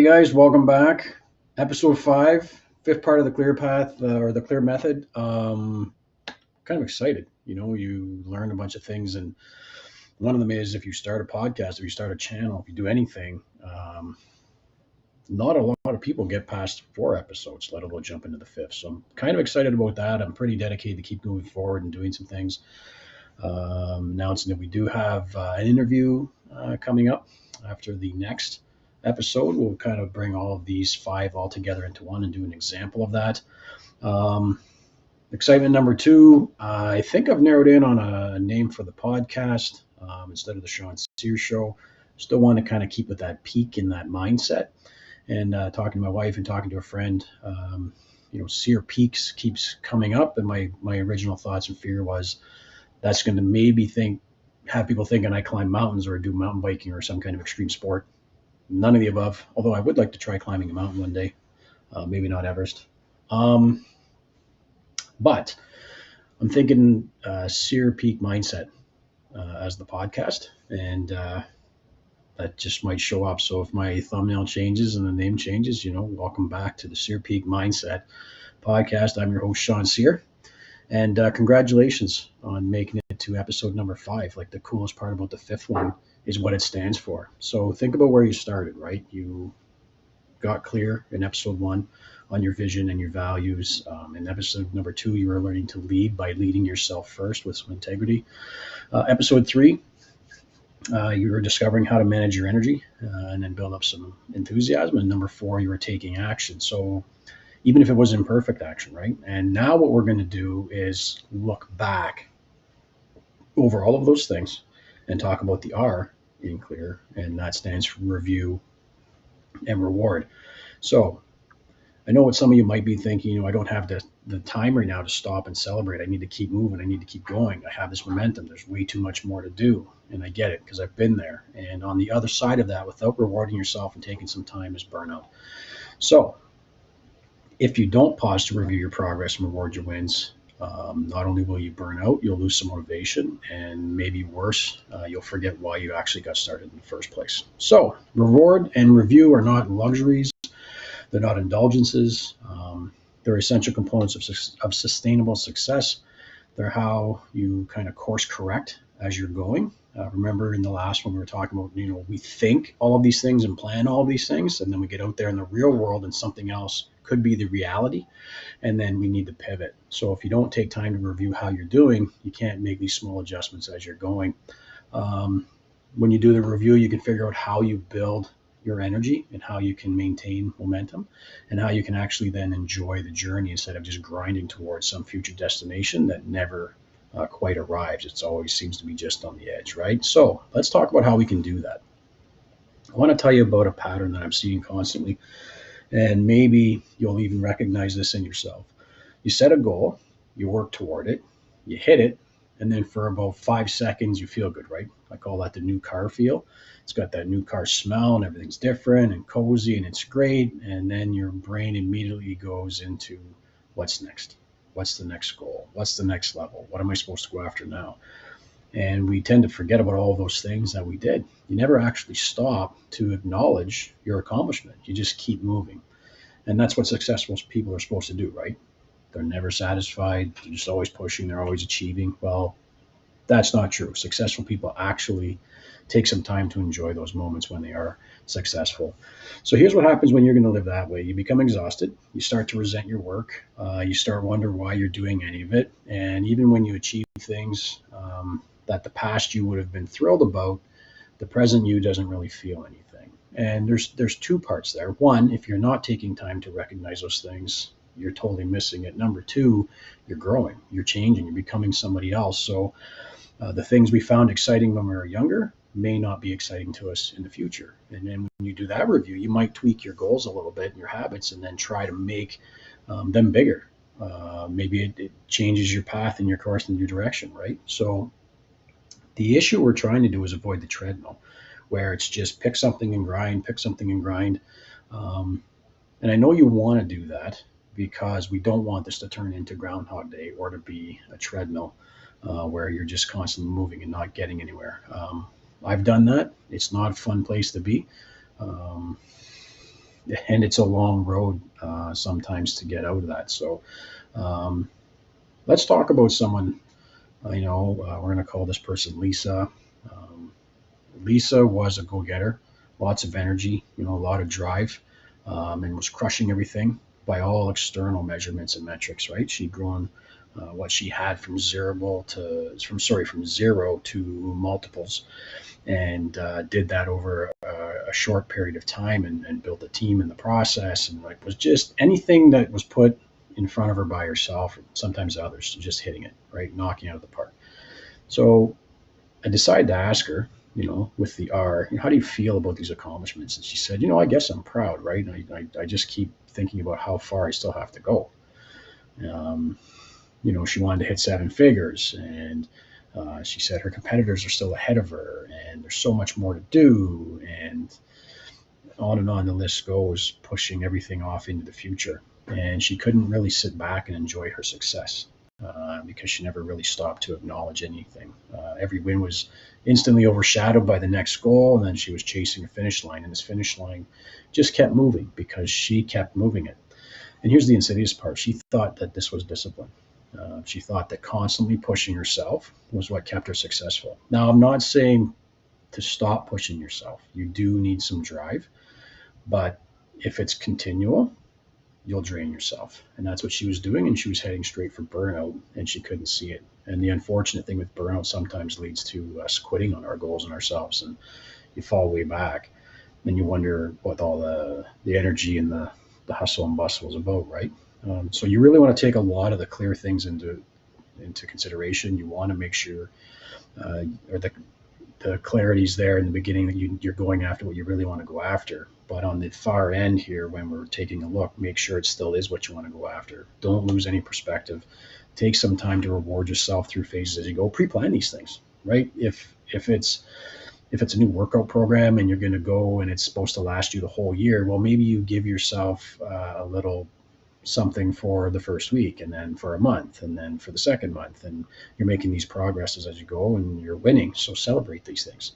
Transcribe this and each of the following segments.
guys, welcome back. Episode 5, fifth part of the Clear Path or the Clear Method. Kind of excited. You learn a bunch of things, and one of them is if you start a podcast, if you start a channel, if you do anything, not a lot of people get past 4 episodes, let alone jump into the 5th. So I'm kind of excited about that. I'm pretty dedicated to keep moving forward and doing some things. Announcing that we do have an interview coming up after the next episode. We'll kind of bring all of these 5 all together into one and do an example of that. Excitement number 2, I think I've narrowed in on a name for the podcast instead of the Shawn Cyr Show. Still want to kind of keep with that peak in that mindset. And talking to my wife and talking to a friend, Cyr Peaks keeps coming up, and my original thoughts and fear was that's going to maybe have people thinking I climb mountains or do mountain biking or some kind of extreme sport. None of the above, although I would like to try climbing a mountain one day, maybe not Everest. But I'm thinking Cyr Peak Mindset as the podcast, and that just might show up. So if my thumbnail changes and the name changes, welcome back to the Cyr Peak Mindset podcast. I'm your host, Shawn Cyr, and congratulations on making it to episode number 5. Like, the coolest part about the 5th one is what it stands for. So think about where you started, right? You got clear in episode 1 on your vision and your values. In episode number 2, you were learning to lead by leading yourself first with some integrity. Episode 3, you were discovering how to manage your energy and then build up some enthusiasm. And number 4, you were taking action. So even if it was imperfect action, right? And now what we're going to do is look back over all of those things and talk about the R in clear, and that stands for review and reward. So I know what some of you might be thinking, I don't have the time right now to stop and celebrate. I need to keep moving. I need to keep going. I have this momentum. There's way too much more to do. And I get it because I've been there. And on the other side of that, without rewarding yourself and taking some time, is burnout. So if you don't pause to review your progress and reward your wins, not only will you burn out, you'll lose some motivation, and maybe worse, you'll forget why you actually got started in the first place. So reward and review are not luxuries. They're not indulgences. They're essential components of sustainable success. They're how you kind of course correct as you're going. Remember in the last one we were talking about, we think all of these things and plan all of these things, and then we get out there in the real world and something else could be the reality, and then we need to pivot. So if you don't take time to review how you're doing, you can't make these small adjustments as you're going. When you do the review, you can figure out how you build your energy and how you can maintain momentum and how you can actually then enjoy the journey instead of just grinding towards some future destination that never quite arrives. It always seems to be just on the edge, right? So let's talk about how we can do that. I want to tell you about a pattern that I'm seeing constantly, and maybe you'll even recognize this in yourself. You set a goal, you work toward it, you hit it, and then for about 5 seconds, you feel good, right? I call that the new car feel. It's got that new car smell and everything's different and cozy and it's great. And then your brain immediately goes into what's next? What's the next goal? What's the next level? What am I supposed to go after now? And we tend to forget about all those things that we did. You never actually stop to acknowledge your accomplishment. You just keep moving. And that's what successful people are supposed to do, right? They're never satisfied. They're just always pushing. They're always achieving. Well, that's not true. Successful people actually take some time to enjoy those moments when they are successful. So here's what happens when you're going to live that way. You become exhausted. You start to resent your work. You start wondering why you're doing any of it. And even when you achieve things that the past you would have been thrilled about, the present you doesn't really feel anything. And there's 2 parts there. 1, if you're not taking time to recognize those things, you're totally missing it. Number 2, you're growing, you're changing, you're becoming somebody else. So the things we found exciting when we were younger may not be exciting to us in the future. And then when you do that review, you might tweak your goals a little bit and your habits and then try to make them bigger. Maybe it changes your path and your course and your direction, right? So the issue we're trying to do is avoid the treadmill where it's just pick something and grind, pick something and grind. And I know you want to do that because we don't want this to turn into Groundhog Day or to be a treadmill where you're just constantly moving and not getting anywhere. I've done that. It's not a fun place to be. and it's a long road sometimes to get out of that. So um, let's talk about someone. We're going to call this person Lisa. Um, Lisa was a go-getter, lots of energy, a lot of drive, and was crushing everything by all external measurements and metrics. Right? She'd grown what she had from zero to multiples, and did that over a short period of time, and built a team in the process, and like was just anything that was put in front of her by herself, sometimes others, just hitting it right, knocking out of the park. So I decided to ask her, with the R, how do you feel about these accomplishments? And she said, I guess I'm proud, right? I just keep thinking about how far I still have to go. Um, she wanted to hit seven figures, and she said her competitors are still ahead of her, and there's so much more to do, and on the list goes, pushing everything off into the future. And she couldn't really sit back and enjoy her success because she never really stopped to acknowledge anything. Every win was instantly overshadowed by the next goal, and then she was chasing a finish line, and this finish line just kept moving because she kept moving it. And here's the insidious part: she thought that this was discipline. She thought that constantly pushing herself was what kept her successful. Now, I'm not saying to stop pushing yourself. You do need some drive, but if it's continual, you'll drain yourself. And that's what she was doing. And she was heading straight for burnout, and she couldn't see it. And the unfortunate thing with burnout sometimes leads to us quitting on our goals and ourselves. And you fall way back. And you wonder what all the energy and the hustle and bustle is about, right? So you really want to take a lot of the clear things into consideration. You want to make sure, or the clarity's there in the beginning, that you're going after what you really want to go after. But on the far end here, when we're taking a look, make sure it still is what you want to go after. Don't lose any perspective. Take some time to reward yourself through phases as you go. Pre-plan these things, right? If it's a new workout program and you're going to go and it's supposed to last you the whole year, well, maybe you give yourself a little something for the first week, and then for a month, and then for the second month, and you're making these progresses as you go, and you're winning. So celebrate these things,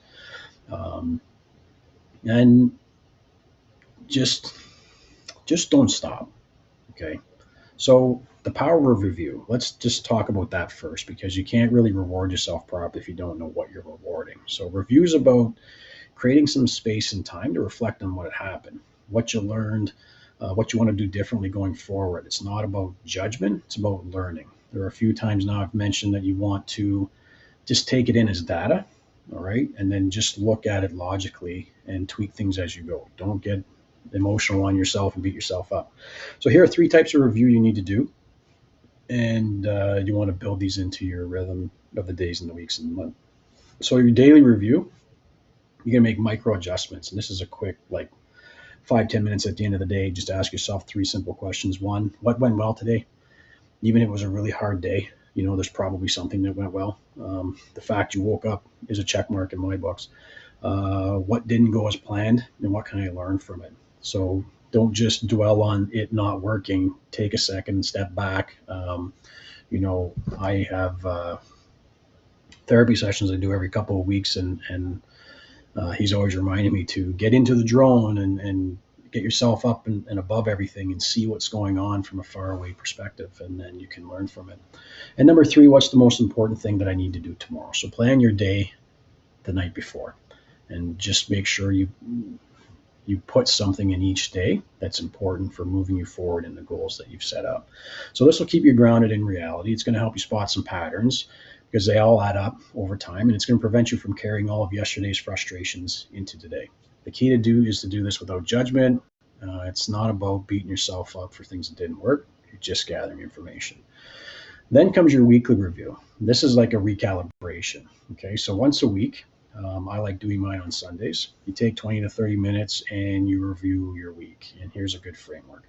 and just don't stop. Okay. So the power of review. Let's just talk about that first, because you can't really reward yourself properly if you don't know what you're rewarding. So review is about creating some space and time to reflect on what had happened, what you learned, what you want to do differently going forward. It's not about judgment, it's about learning. There are a few times now I've mentioned that you want to just take it in as data, all right, and then just look at it logically and tweak things as you go. Don't get emotional on yourself and beat yourself up. So here are three types of review you need to do, and you want to build these into your rhythm of the days and the weeks and the month. So your daily review, you're going to make micro adjustments, and this is a quick, like 5-10 minutes at the end of the day. Just ask yourself three simple questions. One, what went well today? Even if it was a really hard day, there's probably something that went well. The fact you woke up is a check mark in my books. What didn't go as planned, and what can I learn from it? So don't just dwell on it not working. Take a second and step back. I have therapy sessions I do every couple of weeks, and he's always reminding me to get into the drone and get yourself up and above everything and see what's going on from a faraway perspective, and then you can learn from it. And number three, what's the most important thing that I need to do tomorrow? So plan your day the night before, and just make sure you put something in each day that's important for moving you forward in the goals that you've set up. So this will keep you grounded in reality. It's going to help you spot some patterns, because they all add up over time, and it's going to prevent you from carrying all of yesterday's frustrations into today. The key is to do this without judgment. It's not about beating yourself up for things that didn't work. You're just gathering information. Then comes your weekly review. This is like a recalibration. Okay, so once a week, I like doing mine on Sundays. You take 20 to 30 minutes and you review your week. And here's a good framework.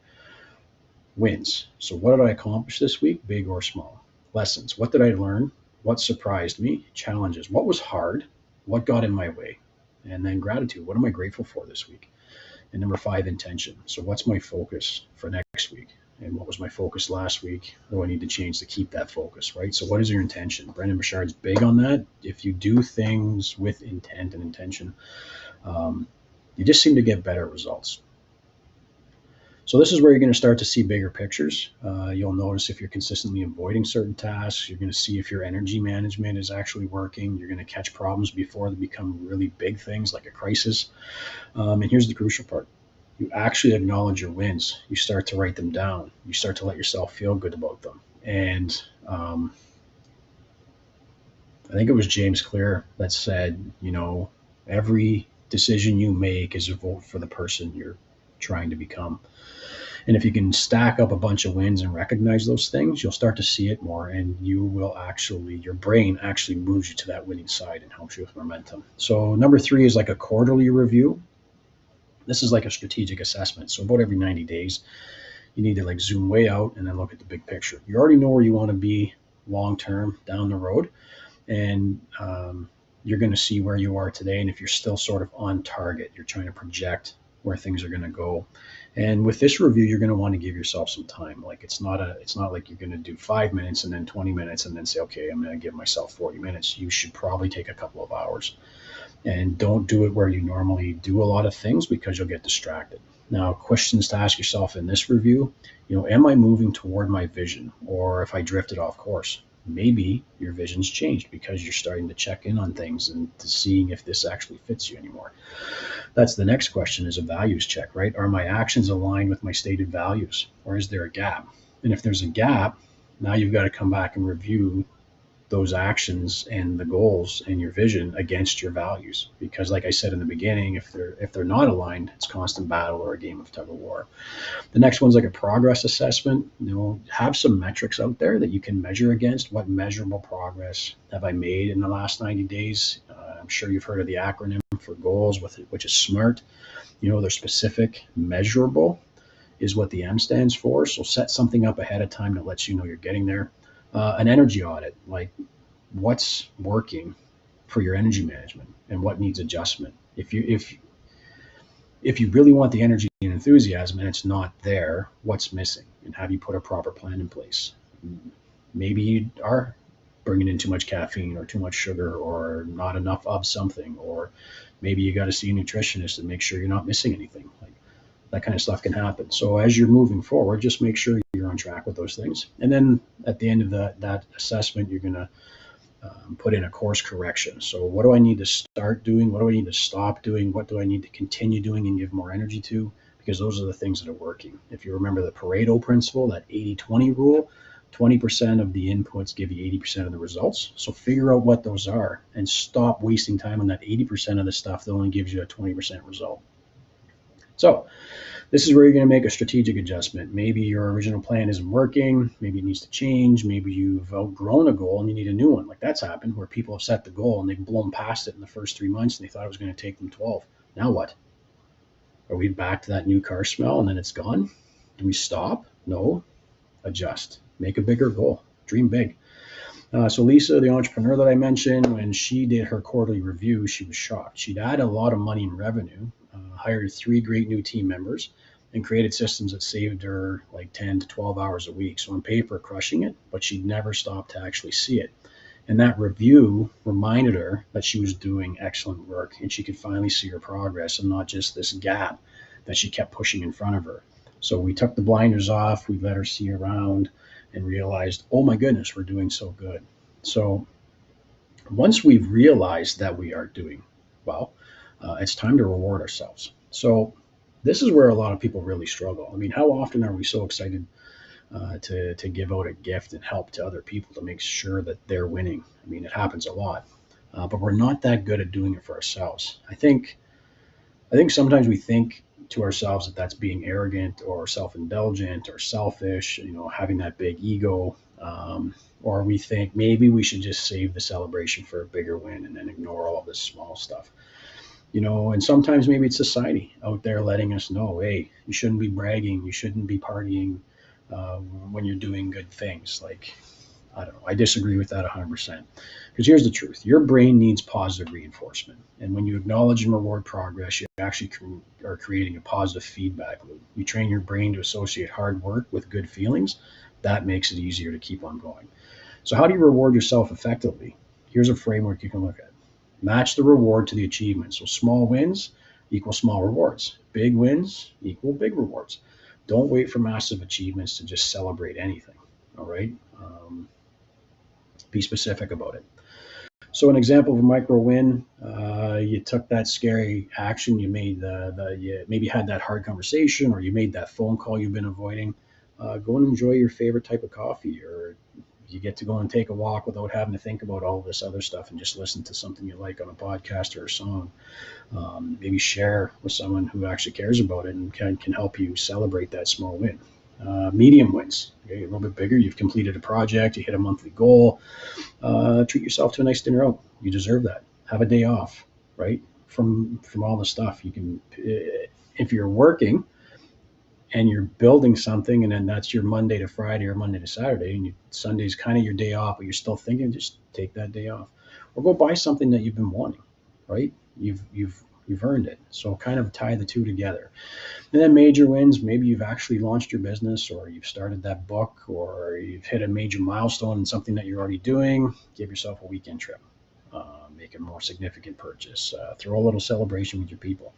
Wins. So what did I accomplish this week, big or small? Lessons. What did I learn? What surprised me? Challenges. What was hard? What got in my way? And then gratitude. What am I grateful for this week? And number 5, intention. So what's my focus for next week? And what was my focus last week? What do I need to change to keep that focus, right? So what is your intention? Brendon Burchard's big on that. If you do things with intent and intention, you just seem to get better results. So this is where you're going to start to see bigger pictures. You'll notice if you're consistently avoiding certain tasks. You're going to see if your energy management is actually working. You're going to catch problems before they become really big things like a crisis. And here's the crucial part. You actually acknowledge your wins. You start to write them down. You start to let yourself feel good about them. And I think it was James Clear that said, every decision you make is a vote for the person you're trying to become. And if you can stack up a bunch of wins and recognize those things, you'll start to see it more, and your brain actually moves you to that winning side and helps you with momentum. So number 3 is like a quarterly review. This is like a strategic assessment. So about every 90 days, you need to like zoom way out and then look at the big picture. You already know where you want to be long term down the road, and you're going to see where you are today. And if you're still sort of on target, you're trying to project where things are going to go. And with this review, you're going to want to give yourself some time. Like it's not like you're going to do 5 minutes and then 20 minutes and then say, okay, I'm going to give myself 40 minutes. You should probably take a couple of hours, and don't do it where you normally do a lot of things because you'll get distracted. Now, questions to ask yourself in this review, am I moving toward my vision, or if I drifted off course? Maybe your vision's changed because you're starting to check in on things and to seeing if this actually fits you anymore. That's the next question, is a values check, right? Are my actions aligned with my stated values, or is there a gap? And if there's a gap, now you've got to come back and review those actions and the goals and your vision against your values. Because like I said in the beginning, if they're not aligned, it's constant battle or a game of tug of war. The next one's like a progress assessment. Have some metrics out there that you can measure against. What measurable progress have I made in the last 90 days? I'm sure you've heard of the acronym for goals, which is SMART. They're specific, measurable is what the M stands for. So set something up ahead of time that lets you know you're getting there. An energy audit, like what's working for your energy management and what needs adjustment. If you really want the energy and enthusiasm and it's not there, what's missing? And have you put a proper plan in place? Maybe you are bringing in too much caffeine or too much sugar or not enough of something, or maybe you got to see a nutritionist and make sure you're not missing anything. Like that kind of stuff can happen. So as you're moving forward, just make sure you're on track with those things. And then at the end of that assessment, you're going to put in a course correction. So what do I need to start doing? What do I need to stop doing? What do I need to continue doing and give more energy to? Because those are the things that are working. If you remember the Pareto principle, that 80-20 rule, 20% of the inputs give you 80% of the results. So figure out what those are and stop wasting time on that 80% of the stuff that only gives you a 20% result. So this is where you're going to make a strategic adjustment. Maybe your original plan isn't working. Maybe it needs to change. Maybe you've outgrown a goal and you need a new one. Like that's happened where people have set the goal and they've blown past it in the first 3 months and they thought it was going to take them 12. Now what? Are we back to that new car smell and then it's gone? Do we stop? No. Adjust. Make a bigger goal. Dream big. So Lisa, the entrepreneur that I mentioned, when she did her quarterly review, she was shocked. She'd added a lot of money in revenue, hired 3 great new team members, and created systems that saved her like 10 to 12 hours a week. So on paper, crushing it, but she'd never stopped to actually see it. And that review reminded her that she was doing excellent work and she could finally see her progress and not just this gap that she kept pushing in front of her. So we took the blinders off, we let her see around and realized, oh my goodness, we're doing so good. So once we've realized that we are doing well, it's time to reward ourselves. So this is where a lot of people really struggle. I mean, how often are we so excited to give out a gift and help to other people to make sure that they're winning? I mean, it happens a lot, but we're not that good at doing it for ourselves. I think sometimes we think to ourselves that that's being arrogant or self-indulgent or selfish, having that big ego, or we think maybe we should just save the celebration for a bigger win and then ignore all this small stuff. And sometimes maybe it's society out there letting us know, hey, you shouldn't be bragging, you shouldn't be partying when you're doing good things. Like, I don't know, I disagree with that 100%. Because here's the truth. Your brain needs positive reinforcement. And when you acknowledge and reward progress, you actually are creating a positive feedback loop. You train your brain to associate hard work with good feelings. That makes it easier to keep on going. So how do you reward yourself effectively? Here's a framework you can look at. Match the reward to the achievement. So small wins equal small rewards. Big wins equal big rewards. Don't wait for massive achievements to just celebrate anything. All right. Be specific about it. So an example of a micro win, you took that scary action, you made you maybe had that hard conversation, or you made that phone call you've been avoiding. Go and enjoy your favorite type of coffee, or you get to go and take a walk without having to think about all this other stuff and just listen to something you like on a podcast or a song. Maybe share with someone who actually cares about it and can help you celebrate that small win. Medium wins, okay, a little bit bigger. You've completed a project, you hit a monthly goal. Treat yourself to a nice dinner out. You deserve that. Have a day off, right? From all the stuff you can. If you're working and you're building something, and then that's your Monday to Friday or Monday to Saturday, and Sunday's kind of your day off, but you're still thinking, just take that day off, or go buy something that you've been wanting, right? You've earned it. So kind of tie the two together. And then major wins, maybe you've actually launched your business, or you've started that book, or you've hit a major milestone in something that you're already doing. Give yourself a weekend trip, make a more significant purchase, throw a little celebration with your people.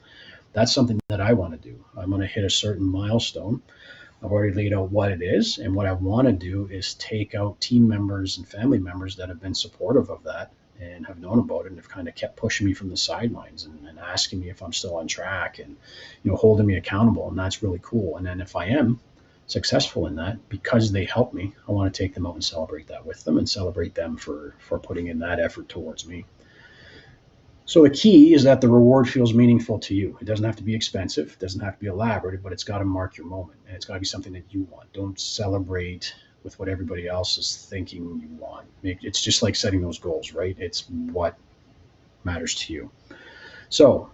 That's something that I want to do. I'm going to hit a certain milestone. I've already laid out what it is, and what I want to do is take out team members and family members that have been supportive of that and have known about it and have kind of kept pushing me from the sidelines and asking me if I'm still on track and holding me accountable. And that's really cool. And then if I am successful in that, because they helped me, I want to take them out and celebrate that with them and celebrate them for putting in that effort towards me. So the key is that the reward feels meaningful to you. It doesn't have to be expensive. It doesn't have to be elaborate, but it's got to mark your moment. And it's got to be something that you want. Don't celebrate with what everybody else is thinking you want. It's just like setting those goals, right? It's what matters to you. So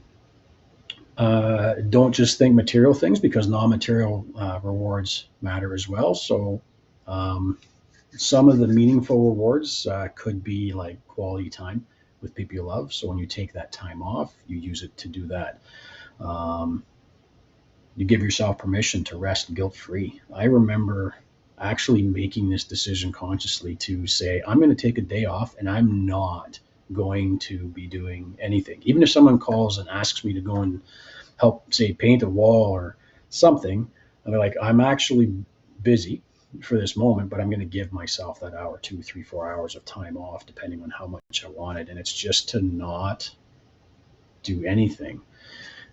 don't just think material things, because non-material rewards matter as well. So some of the meaningful rewards could be like quality time with people you love. So when you take that time off, you use it to do that. You give yourself permission to rest guilt-free. I remember actually making this decision consciously to say, I'm going to take a day off and I'm not going to be doing anything. Even if someone calls and asks me to go and help, say, paint a wall or something, I'm like, I'm actually busy for this moment, but I'm going to give myself that hour, 2, 3, 4 hours of time off, depending on how much I wanted. And it's just to not do anything.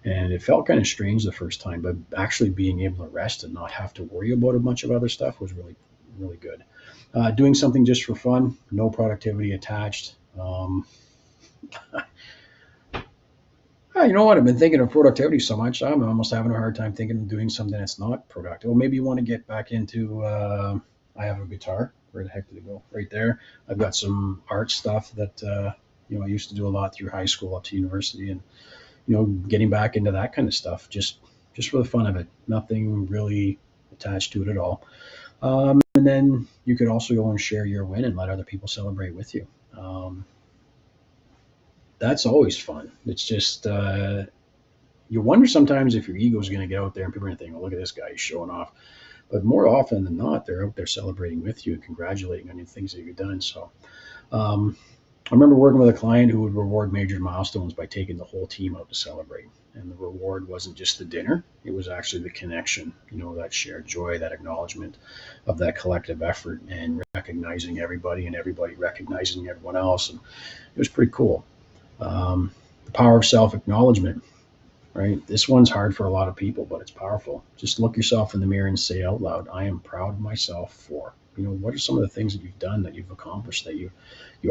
And it felt kind of strange the first time, but actually being able to rest and not have to worry about a bunch of other stuff was really, really good. Doing something just for fun, no productivity attached. You know what? I've been thinking of productivity so much. I'm almost having a hard time thinking of doing something that's not productive. Well, maybe you want to get back into, I have a guitar. Where the heck did it go? Right there. I've got some art stuff that, I used to do a lot through high school up to university, and, getting back into that kind of stuff, just for the fun of it. Nothing really attached to it at all. And then you could also go and share your win and let other people celebrate with you. That's always fun. It's just, you wonder sometimes if your ego is going to get out there and people are going to think, well, look at this guy, he's showing off. But more often than not, they're out there celebrating with you and congratulating on the things that you've done. So I remember working with a client who would reward major milestones by taking the whole team out to celebrate. And the reward wasn't just the dinner. It was actually the connection, that shared joy, that acknowledgement of that collective effort, and recognizing everybody and everybody recognizing everyone else. And it was pretty cool. The power of self-acknowledgement, right? This one's hard for a lot of people, but it's powerful. Just look yourself in the mirror and say out loud, I am proud of myself for, what are some of the things that you've done, that you've accomplished, that you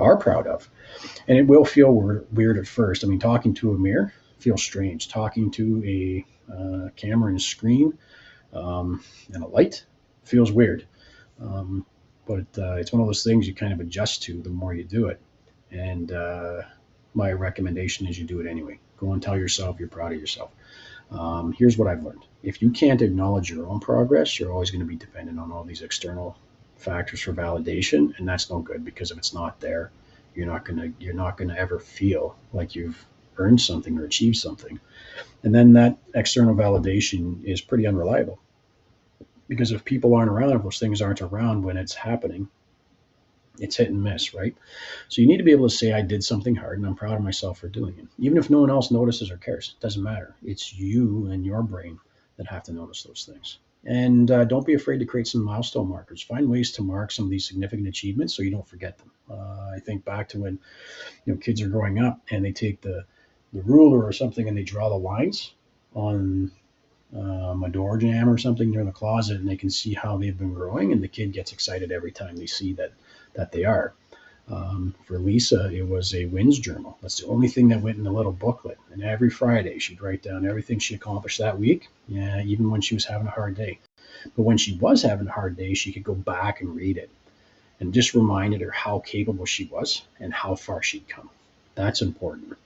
are proud of? And it will feel weird at first. I mean, talking to a mirror feels strange. Talking to a camera and a screen and a light feels weird. But it's one of those things you kind of adjust to the more you do it. And my recommendation is you do it anyway. Go and tell yourself you're proud of yourself. Here's what I've learned. If you can't acknowledge your own progress, you're always going to be dependent on all these external factors for validation, and that's no good, because if it's not there, you're not gonna ever feel like you've earned something or achieved something. And then that external validation is pretty unreliable, because if people aren't around, if those things aren't around when it's happening, it's hit and miss, right? So you need to be able to say, I did something hard and I'm proud of myself for doing it. Even if no one else notices or cares, it doesn't matter. It's you and your brain that have to notice those things. And don't be afraid to create some milestone markers. Find ways to mark some of these significant achievements so you don't forget them. I think back to when kids are growing up and they take the ruler or something and they draw the lines on a door jamb or something near the closet, and they can see how they've been growing, and the kid gets excited every time they see that they are. For Lisa, it was a wins journal. That's the only thing that went in the little booklet. And every Friday, she'd write down everything she accomplished that week, yeah, even when she was having a hard day. But when she was having a hard day, she could go back and read it and just reminded her how capable she was and how far she'd come. That's important.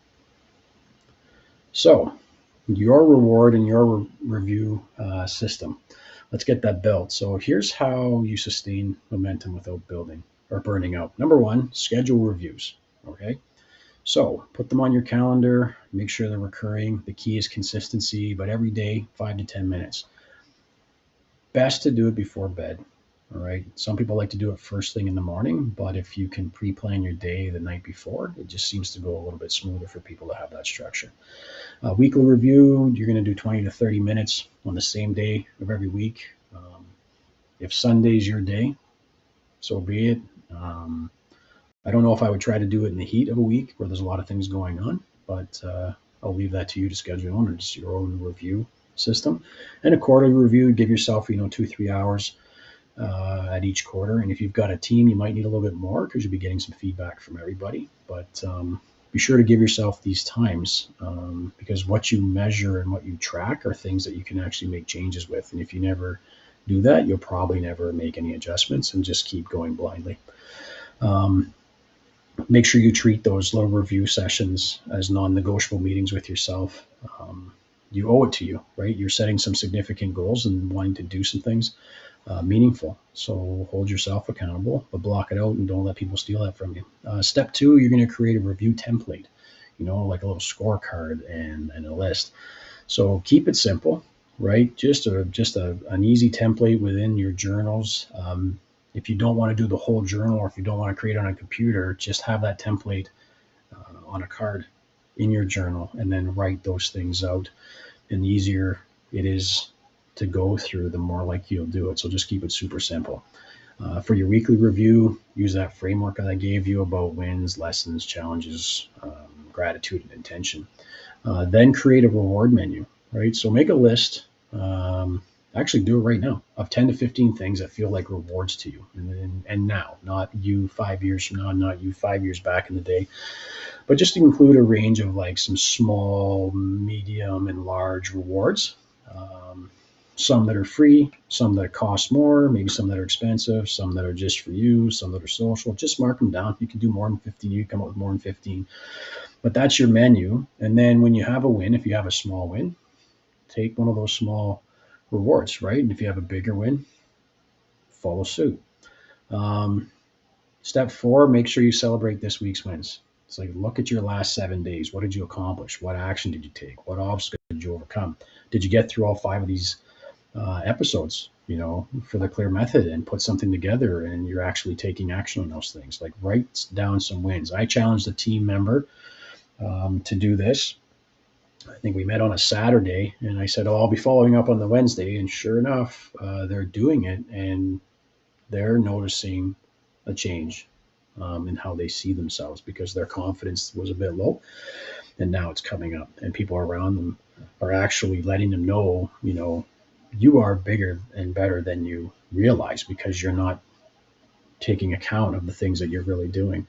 So, your reward and your review system. Let's get that built. So here's how you sustain momentum without building or burning out. Number one, schedule reviews. Okay. So put them on your calendar, make sure they're recurring. The key is consistency, but every day, 5 to 10 minutes. Best to do it before bed. All right. Some people like to do it first thing in the morning, but if you can pre-plan your day the night before, it just seems to go a little bit smoother for people to have that structure. Weekly review, you're going to do 20 to 30 minutes on the same day of every week. If Sunday's your day, so be it. I don't know if I would try to do it in the heat of a week where there's a lot of things going on, but I'll leave that to you to schedule on, or just your own review system. And a quarterly review, give yourself 2-3 hours at each quarter. And if you've got a team, you might need a little bit more because you'll be getting some feedback from everybody. But be sure to give yourself these times because what you measure and what you track are things that you can actually make changes with. And if you never do that, you'll probably never make any adjustments and just keep going blindly. Make sure you treat those little review sessions as non-negotiable meetings with yourself. You owe it to you, right? You're setting some significant goals and wanting to do some things meaningful. So hold yourself accountable, but block it out and don't let people steal that from you. Step 2, you're going to create a review template, like a little scorecard and a list. So keep it simple, right? Just an easy template within your journals. If you don't want to do the whole journal, or if you don't want to create it on a computer, just have that template on a card in your journal and then write those things out. And the easier it is to go through, the more likely you'll do it. So just keep it super simple. For your weekly review, use that framework that I gave you about wins, lessons, challenges, gratitude, and intention. Then create a reward menu, right? So make a list. Actually do it right now of 10 to 15 things that feel like rewards to you. And now, not you 5 years from now, not you 5 years back in the day, but just to include a range of like some small, medium, and large rewards. Some that are free, some that cost more, maybe some that are expensive, some that are just for you, some that are social. Just mark them down. You can do more than 15. You can come up with more than 15. But that's your menu. And then when you have a win, if you have a small win, take one of those small rewards, right? And if you have a bigger win, follow suit. Step 4, make sure you celebrate this week's wins. It's like, look at your last 7 days. What did you accomplish? What action did you take? What obstacle did you overcome? Did you get through all 5 of these episodes, for the Clear Method and put something together and you're actually taking action on those things? Like, write down some wins. I challenged a team member to do this. I think we met on a Saturday and I said, I'll be following up on the Wednesday. And sure enough, they're doing it and they're noticing a change in how they see themselves because their confidence was a bit low and now it's coming up and people around them are actually letting them know, you are bigger and better than you realize because you're not taking account of the things that you're really doing.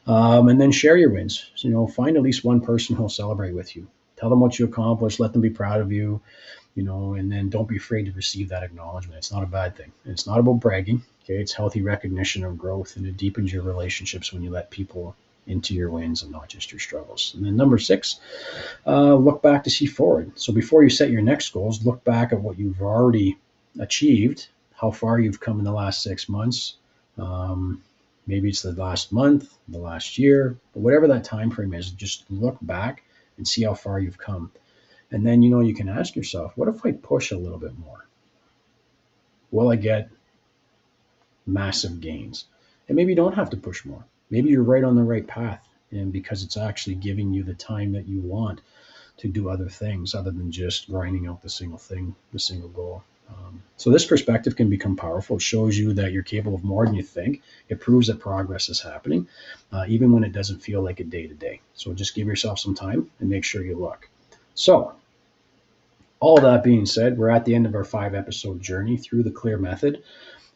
And then share your wins. So, find at least one person who'll celebrate with you. Tell them what you accomplished. Let them be proud of you, and then don't be afraid to receive that acknowledgement. It's not a bad thing. And it's not about bragging. Okay. It's healthy recognition of growth, and it deepens your relationships when you let people into your wins and not just your struggles. And then number 6, look back to see forward. So before you set your next goals, look back at what you've already achieved, how far you've come in the last 6 months. Maybe it's the last month, the last year, but whatever that time frame is, just look back and see how far you've come. And then, you can ask yourself, what if I push a little bit more? Will I get massive gains? And maybe you don't have to push more. Maybe you're right on the right path. And because it's actually giving you the time that you want to do other things other than just grinding out the single thing, the single goal. So this perspective can become powerful. It shows you that you're capable of more than you think. It proves that progress is happening, even when it doesn't feel like it day to day. So just give yourself some time and make sure you look. So all that being said, we're at the end of our 5-episode journey through the Clear method.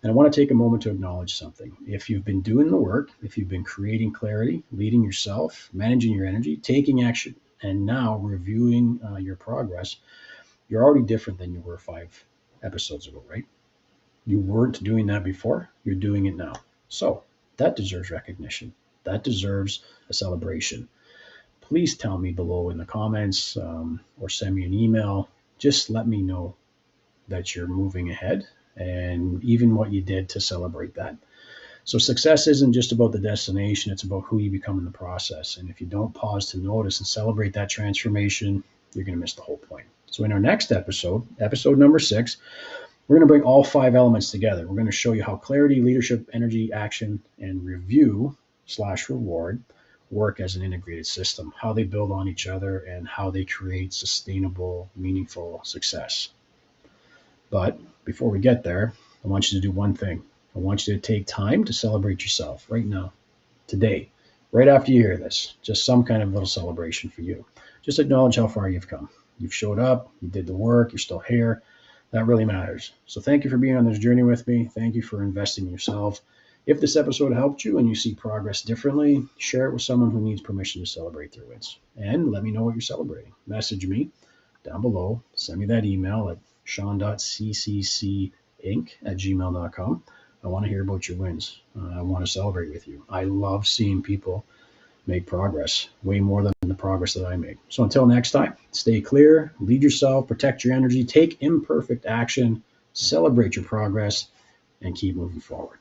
And I want to take a moment to acknowledge something. If you've been doing the work, if you've been creating clarity, leading yourself, managing your energy, taking action, and now reviewing your progress, you're already different than you were 5 episodes ago, right? You weren't doing that before, you're doing it now. So that deserves recognition. That deserves a celebration. Please tell me below in the comments or send me an email. Just let me know that you're moving ahead and even what you did to celebrate that. So success isn't just about the destination, it's about who you become in the process. And if you don't pause to notice and celebrate that transformation, you're going to miss the whole point. So in our next episode, episode number 6, we're going to bring all 5 elements together. We're going to show you how clarity, leadership, energy, action, and review/reward work as an integrated system, how they build on each other, and how they create sustainable, meaningful success. But before we get there, I want you to do one thing. I want you to take time to celebrate yourself right now, today, right after you hear this. Just some kind of little celebration for you. Just acknowledge how far you've come. You've showed up, you did the work, you're still here. That really matters. So thank you for being on this journey with me. Thank you for investing in yourself. If this episode helped you and you see progress differently, share it with someone who needs permission to celebrate their wins. And let me know what you're celebrating. Message me down below. Send me that email at shawn.cccinc@gmail.com. I want to hear about your wins. I want to celebrate with you. I love seeing people make progress, way more than the progress that I make. So until next time, stay clear, lead yourself, protect your energy, take imperfect action, celebrate your progress, and keep moving forward.